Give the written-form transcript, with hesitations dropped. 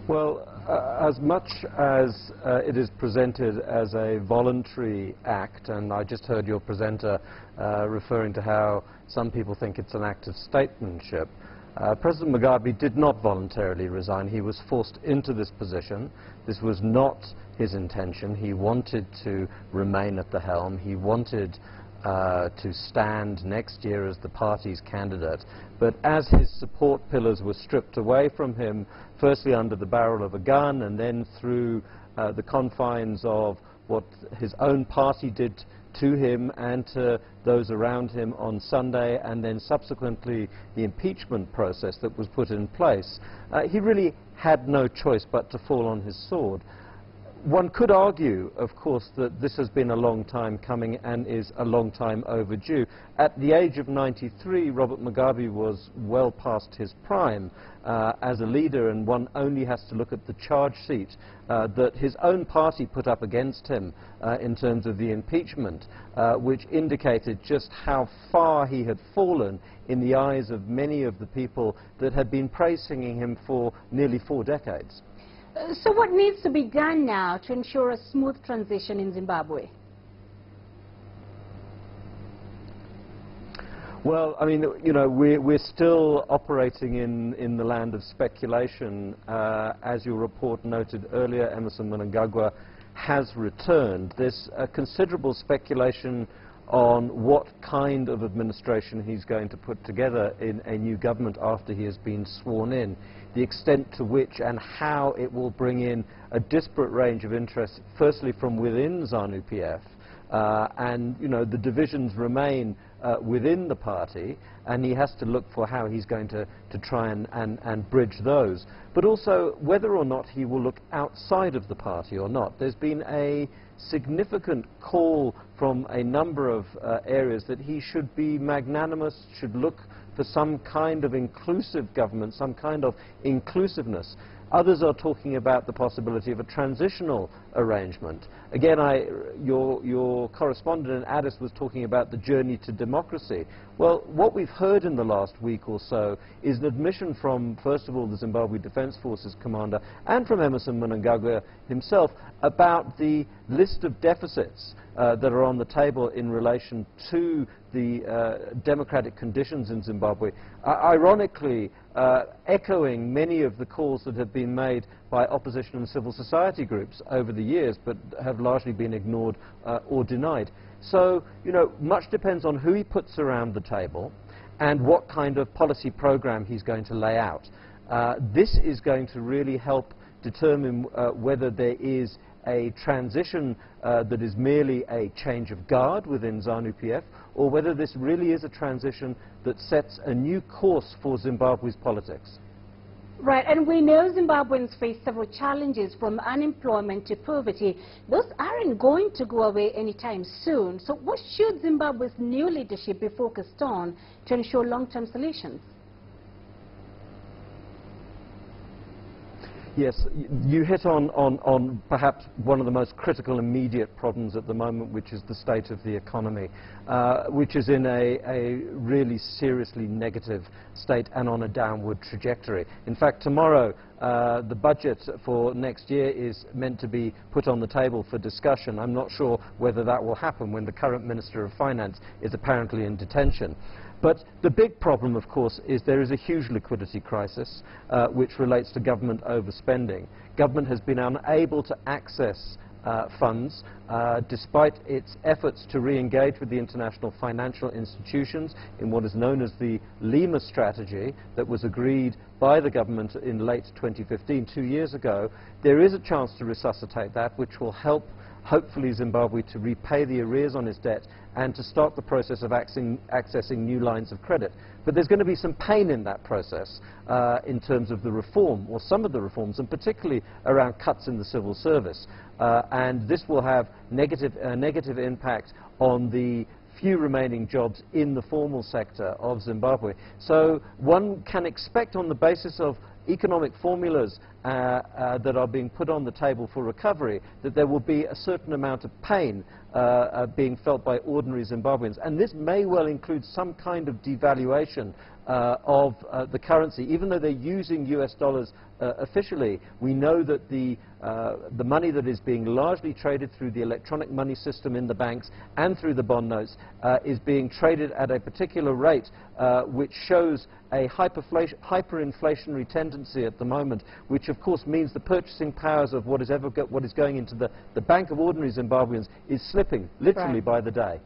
Well, as much as it is presented as a voluntary act, and I just heard your presenter referring to how some people think it's an act of statesmanship, President Mugabe did not voluntarily resign. He was forced into this position. This was not his intention. He wanted to remain at the helm. He wanted to stand next year as the party's candidate. But as his support pillars were stripped away from him, firstly under the barrel of a gun and then through the confines of what his own party did to him and to those around him on Sunday, and then subsequently the impeachment process that was put in place, he really had no choice but to fall on his sword. One could argue, of course, that this has been a long time coming and is a long time overdue. At the age of 93, Robert Mugabe was well past his prime as a leader, and one only has to look at the charge sheet that his own party put up against him in terms of the impeachment, which indicated just how far he had fallen in the eyes of many of the people that had been praising him for nearly 4 decades. So what needs to be done now to ensure a smooth transition in Zimbabwe? Well, I mean, you know, we're still operating in the land of speculation. As your report noted earlier, Emmerson Mnangagwa has returned. There's considerable speculation on what kind of administration he's going to put together in a new government after he has been sworn in, the extent to which and how it will bring in a disparate range of interests, firstly from within ZANU-PF, and, you know, the divisions remain within the party, and he has to look for how he's going to try and bridge those. But also whether or not he will look outside of the party or not. There's been a significant call from a number of areas that he should be magnanimous, should look for some kind of inclusive government, some kind of inclusiveness. Others are talking about the possibility of a transitional arrangement. Again, your correspondent in Addis was talking about the journey to democracy. Well, what we've heard in the last week or so is an admission from, first of all, the Zimbabwe Defense Forces commander and from Emmerson Mnangagwa himself about the list of deficits that are on the table in relation to the democratic conditions in Zimbabwe, ironically echoing many of the calls that have been made by opposition and civil society groups over the years, but have largely been ignored or denied. So, you know, much depends on who he puts around the table and what kind of policy program he's going to lay out. This is going to really help determine whether there is a transition that is merely a change of guard within ZANU-PF, or whether this really is a transition that sets a new course for Zimbabwe's politics. Right, and we know Zimbabweans face several challenges, from unemployment to poverty. Those aren't going to go away anytime soon. So what should Zimbabwe's new leadership be focused on to ensure long-term solutions? Yes, you hit on perhaps one of the most critical immediate problems at the moment, which is the state of the economy, which is in a really seriously negative state and on a downward trajectory. In fact, tomorrow, the budget for next year is meant to be put on the table for discussion. I'm not sure whether that will happen when the current Minister of Finance is apparently in detention. But the big problem, of course, is there is a huge liquidity crisis which relates to government overspending. Government has been unable to access funds despite its efforts to re-engage with the international financial institutions in what is known as the Lima strategy that was agreed by the government in late 2015, 2 years ago. There is a chance to resuscitate that, which will help hopefully Zimbabwe to repay the arrears on its debt and to start the process of accessing new lines of credit. But there's going to be some pain in that process in terms of the reform, or some of the reforms, and particularly around cuts in the civil service. And this will have negative impact on the few remaining jobs in the formal sector of Zimbabwe. So one can expect, on the basis of economic formulas that are being put on the table for recovery, that there will be a certain amount of pain being felt by ordinary Zimbabweans. And this may well include some kind of devaluation of the currency. Even though they're using US dollars officially, we know that the money that is being largely traded through the electronic money system in the banks and through the bond notes is being traded at a particular rate which shows a hyperinflationary tendency at the moment, which of course means the purchasing powers of what is going into the Bank of ordinary Zimbabweans is slipping literally by the day.